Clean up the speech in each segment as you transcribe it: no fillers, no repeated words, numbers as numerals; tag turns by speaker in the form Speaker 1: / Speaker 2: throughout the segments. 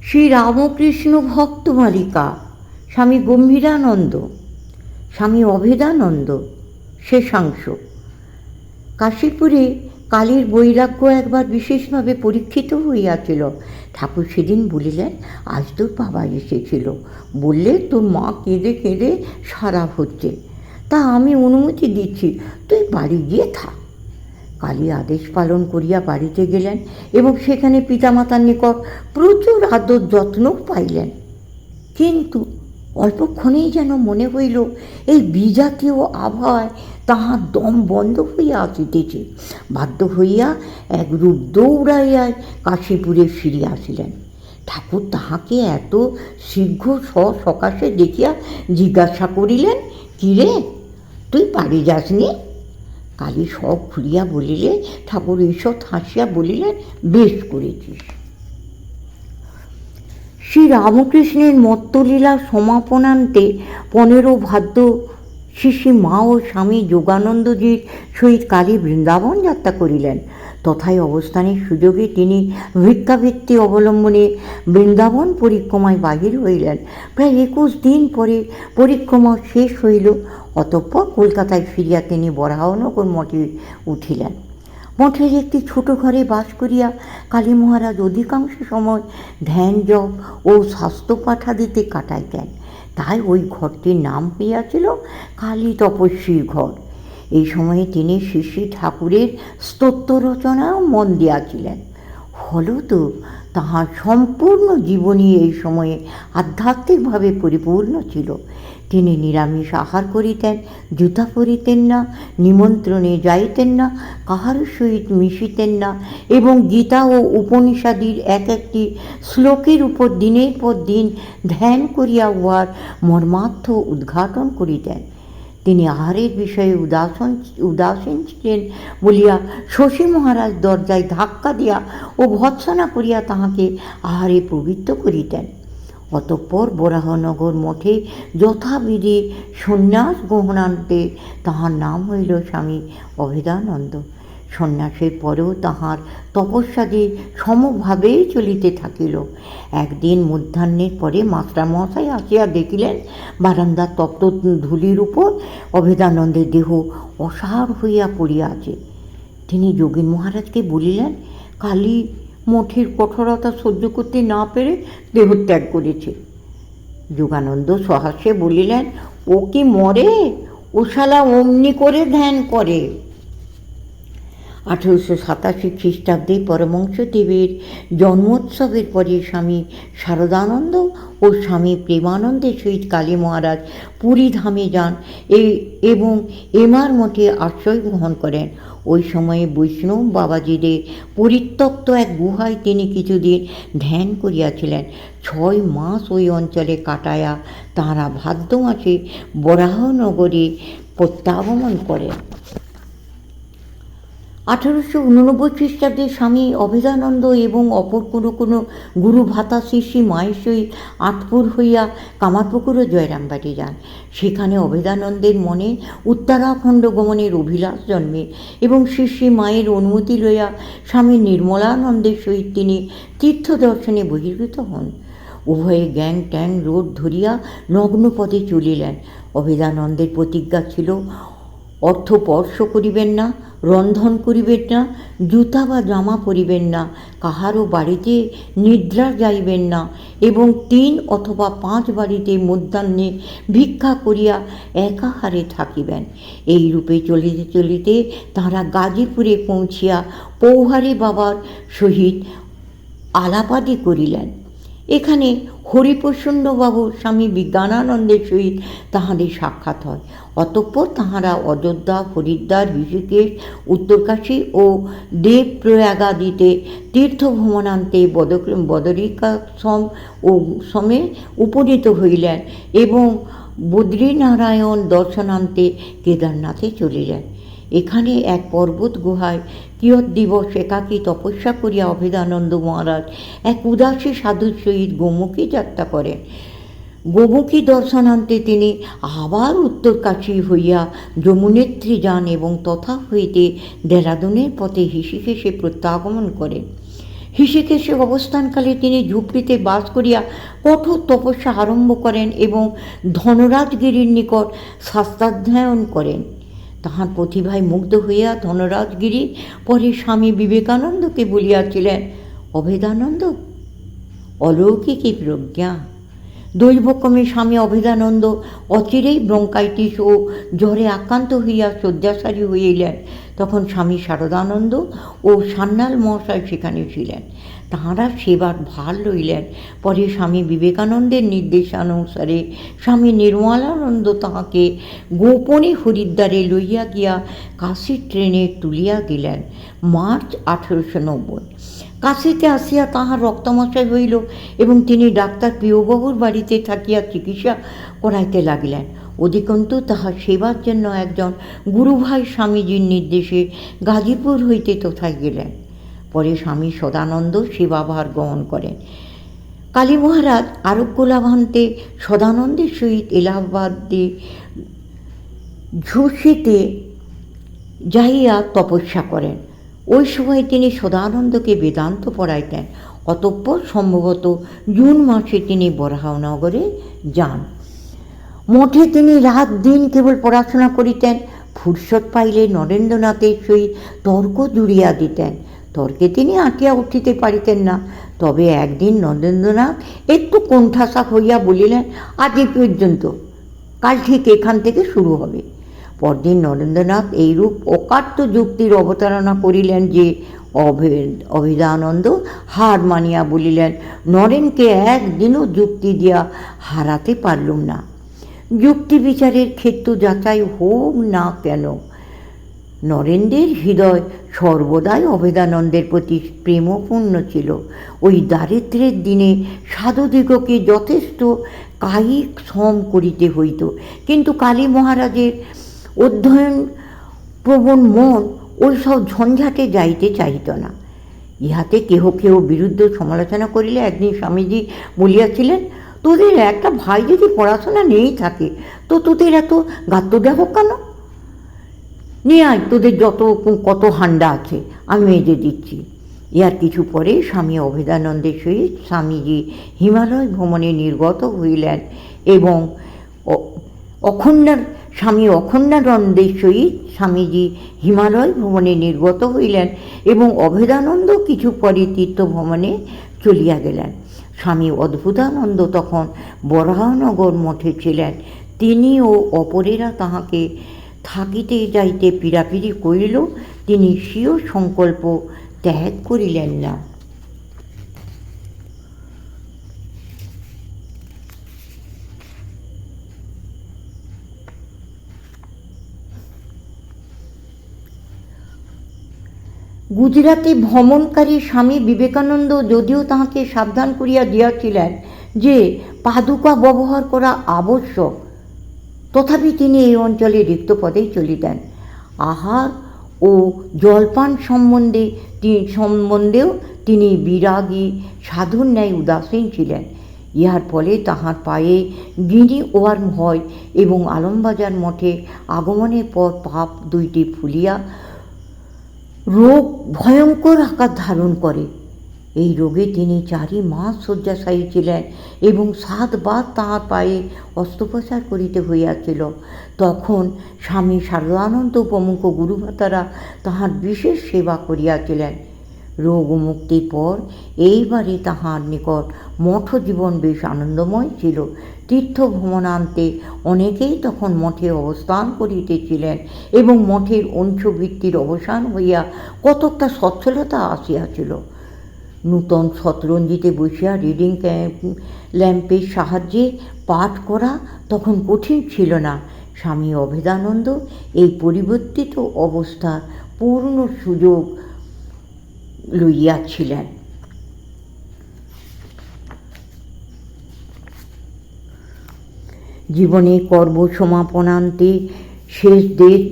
Speaker 1: শ্রী রামকৃষ্ণ ভক্তমালিকা, স্বামী গম্ভীরানন্দ, স্বামী অভেদানন্দ, শেষাংশ। কাশীপুরে কালীর বৈরাগ্য একবার বিশেষভাবে পরীক্ষিত হইয়াছিল। ঠাকুর সেদিন বলিলেন, আজ তোর বাবা এসেছিল, বললে তোর মা কেঁদে কেঁদে সারা হচ্ছে, তা আমি অনুমতি দিচ্ছি, তুই বাড়ি গিয়ে থাক। কালী আদেশ পালন করিয়া বাড়িতে গেলেন এবং সেখানে পিতামাতার নিকট প্রচুর আদর যত্নও পাইলেন। কিন্তু অল্পক্ষণেই যেন মনে হইল এই বিজাতীয় আবহাওয়ায় তাহার দম বন্ধ হইয়া আসিতেছে। বাধ্য হইয়া একরূপ দৌড়াইয়া কাশীপুরে ফিরিয়া আসিলেন। ঠাকুর তাহাকে এত শীঘ্র সকাশে দেখিয়া জিজ্ঞাসা করিলেন, কিরে, তুই বাড়ি যাসনি? কালী সব খুলিয়া বলিলে ঠাকুর ঈষৎ হাসিয়া বলিলেন, বেশ করেছিস। শ্রী রামকৃষ্ণের মত্তলীলা সমাপনান্তে 15 ভাদ্র শ্রী মা ও স্বামী যোগানন্দজির সহিত কালী বৃন্দাবন যাত্রা করিলেন। তথায় অবস্থানের সুযোগে তিনি ভিক্ষাবৃত্তি অবলম্বনে বৃন্দাবন পরিক্রমায় বাহির হইলেন। প্রায় 21 দিন পরে পরিক্রমা শেষ হইল। অতঃপর কলকাতায় ফিরিয়া তিনি বরাহনগর মঠে উঠিলেন। মঠের একটি ছোট ঘরে বাস করিয়া কালী মহারাজ অধিকাংশ সময় ধ্যান জপ ও স্বাস্থ্য পাঠাদিতে কাটাইতেন। তাই ওই ঘরটির নাম হইয়াছিল কালী তপস্বীর ঘর। এই সময়ে তিনি শ্রী শ্রী ঠাকুরের স্তোত্র রচনাও মন দিয়াছিলেন। ফলত তাহার সম্পূর্ণ জীবনী এই সময়ে আধ্যাত্মিকভাবে পরিপূর্ণ ছিল। তিনি নিরামিষ আহার করিতেন, জুতা পরিতেন না, নিমন্ত্রণে যাইতেন না, কাহার সহিত মিশিতেন না এবং গীতা ও উপনিষাদির এক একটি শ্লোকের উপর দিনের পর দিন ধ্যান করিয়া উহার মর্মার্থ উদ্ঘাটন করিতেন। তিনি আহারের বিষয়ে উদাসীন ছিলেন বলিয়া শশী মহারাজ দরজায় ধাক্কা দিয়া ও ভৎসনা করিয়া তাহাকে আহারে প্রবৃত্ত করিতেন। অতঃপর বরাহনগর মঠে যথাবিধি সন্ন্যাস গ্রহণান্তে তাহার নাম হইল স্বামী অভেদানন্দ। সন্ন্যাসের পরেও তাহার তপস্যাদি সমভাবেই চলিতে থাকিল। একদিন মধ্যাহ্নের পরে মাস্টারমশাই আসিয়া দেখিলেন বারান্দার তপ্ত ধূলির উপর অভেদানন্দের দেহ অসাড় হইয়া পড়িয়া আছে। তিনি যোগীন মহারাজকে বলিলেন, কালী মঠের কঠোরতা সহ্য করতে না পেরে দেহত্যাগ করেছে। যোগানন্দ সহাস্যে বলিলেন, ও কি মরে? ও শালা অমনি করে ধ্যান করে। 1887 খ্রিস্টাব্দে পরমহংসদেবের জন্মোৎসবের পরে স্বামী শারদানন্দ ও স্বামী প্রেমানন্দের সহিত কালী মহারাজ পুরী ধামে যান এবং এমার মঠে আশ্রয় গ্রহণ করেন। ওই সময়ে বৈষ্ণব বাবাজিদের পরিত্যক্ত এক গুহায় তিনি কিছুদিন ধ্যান করিয়াছিলেন। 6 মাস ওই অঞ্চলে কাটাইয়া তাঁরা ভাদ্র মাসে বরাহনগরে প্রত্যাগমন করেন। 1889 খ্রিস্টাব্দে স্বামী অভেদানন্দ এবং অপর কোনো গুরু ভাতা শ্রী মায়ের সহিত আটপুর হইয়া কামারপুকুর ও জয়রামবাটি যান। সেখানে অভেদানন্দের মনে উত্তরাখণ্ড গমনের অভিলাষ জন্মে এবং শ্রী মায়ের অনুমতি লইয়া স্বামী নির্মলানন্দের সহিত তিনি তীর্থ দর্শনে বহির্ভূত হন। উভয়ে গ্যাং ট্যাং রোড ধরিয়া নগ্নপদে চলিলেন। অভেদানন্দের প্রতিজ্ঞা ছিল, অর্থ স্পর্শ করিবেন না, রন্ধন করিবেন না, জুতা বা জামা পরিবেন না, কাহারও বাড়িতে নিদ্রা যাইবেন না এবং 3 অথবা 5 বাড়িতে মধ্যাহ্নে ভিক্ষা করিয়া একাহারে থাকিবেন। এই রূপে চলিতে চলিতে তাঁরা গাজীপুরে পৌঁছিয়া পৌহারি বাবার সহিত আলাপাদি করিলেন। এখানে হরিপ্রসন্নবাবু স্বামী বিজ্ঞানানন্দের সহিত তাহাদের সাক্ষাৎ হয়। অতঃপর তাহারা অযোধ্যা, হরিদ্বার, ঋষিকেশ, উত্তরকাশী ও দেবপ্রয়াগাদিতে তীর্থভ্রমণান্তে বদরিকাশ্রম ও সমে উপনীত হইলেন এবং বদ্রীনারায়ণ দর্শনান্তে কেদারনাথে চলিলেন। এখানে এক পর্বত গুহায় কিয়ৎ দিবস একাকী তপস্যা করিয়া অভেদানন্দ মহারাজ এক উদাসী সাধুর সহিত গোমুখী যাত্রা করেন। গোমুখী দর্শনান্তে তিনি আবার উত্তরকাশী হইয়া যমুনেত্রী যান এবং তথা হইতে দেরাদুনের পথে ঋষিকেশে প্রত্যাগমন করেন। হৃষিকেশে অবস্থানকালে তিনি ঝুপড়িতে বাস করিয়া কঠোর তপস্যা আরম্ভ করেন এবং ধনরাজগিরির নিকট শাস্ত্রাধ্যয়ন করেন। তাহার প্রতিভায় মুগ্ধ হইয়া ধনরাজগিরি পরে স্বামী বিবেকানন্দকে বলিয়াছিলেন, অভেদানন্দ, অলৌকিকী প্রজ্ঞা। দৈবক্রমে স্বামী অভেদানন্দ অচিরেই ব্রঙ্কাইটিস ও জ্বরে আক্রান্ত হইয়া শয্যাশায়ী হইলেন। তখন স্বামী শারদানন্দ ও সান্যাল মহাশয় সেখানে ছিলেন। তাঁহারা সেবার ভার লইলেন। পরে স্বামী বিবেকানন্দের নির্দেশানুসারে স্বামী নির্মলানন্দ তাহাকে গোপনে হরিদ্বারে লইয়া গিয়া কাশীর ট্রেনে তুলিয়া দিলেন। মার্চ 1890। কাশীতে আসিয়া তাহার রক্তমশাই হইল এবং তিনি ডাক্তার প্রিয়বাবুর বাড়িতে থাকিয়া চিকিৎসা করাইতে লাগিলেন। অধিকন্তু তাহার সেবার জন্য একজন গুরুভাই স্বামীজির নির্দেশে গাজীপুর হইতে তথায় গেলেন। পরে স্বামী সদানন্দ সেবাভার গ্রহণ করেন। কালী মহারাজ আরোগ্য লাভান্তে সদানন্দের সহিত এলাহাবাদে ঝুঁসিতে যাইয়া তপস্যা করেন। ওই সময় তিনি সদানন্দকে বেদান্ত পড়াইতেন। অতঃপর সম্ভবত জুন মাসে তিনি বরাহনগরে যান। মঠে তিনি রাত দিন কেবল পড়াশোনা করিতেন। ফুরসত পাইলে নরেন্দ্রনাথের সহিত তর্ক জুড়িয়া দিতেন। তর্কে তিনি আঁটিয়া উঠিতে পারিতেন না। তবে একদিন নরেন্দ্রনাথ একটু কোণঠাসা হইয়া বলিলেন, আজ এই পর্যন্ত, কাল ঠিক এখান থেকে শুরু হবে। পরদিন নরেন্দ্রনাথ এইরূপ অকাট্য যুক্তির অবতারণা করিলেন যে অভেদানন্দ হার মানিয়া বলিলেন, নরেনকে একদিনও যুক্তি দিয়া হারাতে পারলুম না। যুক্তি বিচারের ক্ষেত্র যাচাই হোক না কেন, নরেন্দ্রের হৃদয় সর্বদাই অভেদানন্দের প্রতি প্রেমপূর্ণ ছিল। ওই দারিদ্র্যের দিনে সাধুদিগকে যথেষ্ট কায়িক শ্রম করিতে হইত, কিন্তু কালী মহারাজের অধ্যয়ন প্রবণ মন ওইসব ঝঞ্ঝাটে যাইতে চাহিত না। ইহাতে কেহ কেহ বিরুদ্ধ সমালোচনা করিলে একদিন স্বামীজি বলিয়াছিলেন, তোদের একটা ভাই যদি পড়াশোনা নেই থাকে তো তোদের এত গাত্রদাহ কেন? নিয়ে আয়, তোদের কত হান্ডা আছে আমি মেজে দিচ্ছি। ইহার কিছু পরে স্বামী অভেদানন্দের সহিত স্বামীজি হিমালয় ভ্রমণে নির্গত হইলেন এবং স্বামী অখণ্ডানন্দের সহিত স্বামীজি হিমালয় ভ্রমণে নির্গত হইলেন এবং অভেদানন্দ কিছু পরে তীর্থভ্রমণে চলিয়া গেলেন। স্বামী অদ্ভুতানন্দ তখন বরাহনগর মঠে ছিলেন। তিনি ও অপরেরা তাহাকে থাকিতে যাইতে পীড়াপিড়ি করিল, তিনি স্বীয় সংকল্প ত্যাগ করিলেন না। গুজরাটে ভ্রমণকারী স্বামী বিবেকানন্দ যদিও তাহাকে সাবধান করিয়া দিয়াছিলেন যে পাদুকা ব্যবহার করা আবশ্যক, তথাপি তিনি এই অঞ্চলে রিক্ত পথেই চলিতেন। আহার ও জলপান সম্বন্ধেও তিনি বিরাগী সাধুর ন্যায় উদাসীন ছিলেন। ইহার ফলে তাহার পায়ে গিনি ওয়ার্ম হয় এবং আলমবাজার মঠে আগমনের পর পাপ দুইটি ফুলিয়া রোগ ভয়ঙ্কর আকার ধারণ করে। এই রোগে তিনি 4 মাস শয্যাশায়ী ছিলেন এবং 7 বার তাঁহার পায়ে অস্ত্রোপচার করিতে হইয়াছিল। তখন স্বামী শারদানন্দ প্রমুখ গুরুভাতারা তাঁহার বিশেষ সেবা করিয়াছিলেন। রোগ মুক্তির পর এইবারে তাঁহার নিকট মঠ জীবন বেশ আনন্দময় ছিল। তীর্থ ভ্রমণান্তে অনেকেই তখন মঠে অবস্থান করিতেছিলেন এবং মঠের অংশবৃত্তির অবসান হইয়া কতকটা সচ্ছলতা আসিয়াছিল। নূতন শতরঞ্জিতে বসিয়া রিডিং ল্যাম্পের সাহায্যে পাঠ করা তখন কঠিন ছিল না। স্বামী অভেদানন্দ এই পরিবর্তিত অবস্থার পূর্ণ সুযোগ লইয়াছিলেন। জীবনে কর্ম সমাপনান্তে শেষ 1.5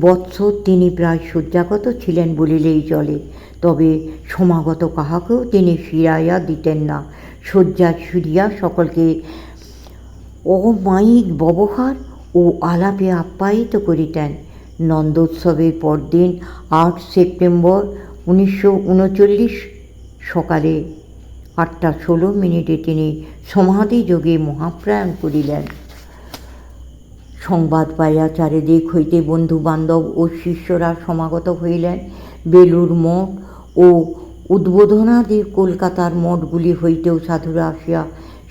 Speaker 1: বৎসর তিনি প্রায় শয্যাগত ছিলেন বলিলেই চলে। তবে সমাগত কাহাকেও তিনি ফিরাইয়া দিতেন না। শয্যা ছুড়িয়া সকলকে অমায়িক ব্যবহার ও আলাপে আপ্যায়িত করিতেন। নন্দোৎসবের পরদিন 8 সেপ্টেম্বর 1939 সকালে 8:16 তিনি সমাধি যোগে মহাপ্রয়াণ করিলেন। সংবাদ পাইয়া চারিদিক হইতে বন্ধু বান্ধব ও শিষ্যরা সমাগত হইলেন। বেলুর মঠ ও উদ্বোধনাদি কলকাতার মঠগুলি হইতেও সাধুরা আসিয়া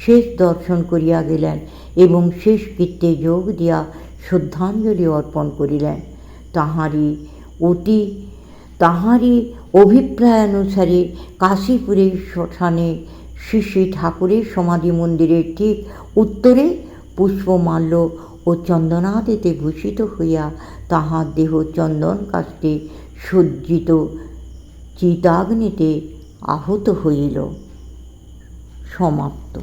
Speaker 1: শেষ দর্শন করিয়া গেলেন এবং শেষ কৃত্যে যোগ দিয়া শ্রদ্ধাঞ্জলি অর্পণ করিলেন। তাহারই অভিপ্রায়ানুসারে কাশীপুরের শ্মশানে শ্রী শ্রী ঠাকুরের সমাধি মন্দিরের ঠিক উত্তরে পুষ্পমাল্য ও চন্দনাদিতে ভূষিত হইয়া তাহার দেহ চন্দন কাষ্ঠে সজ্জিত চিতাগ্নিতে আহুত হইল। সমাপ্ত।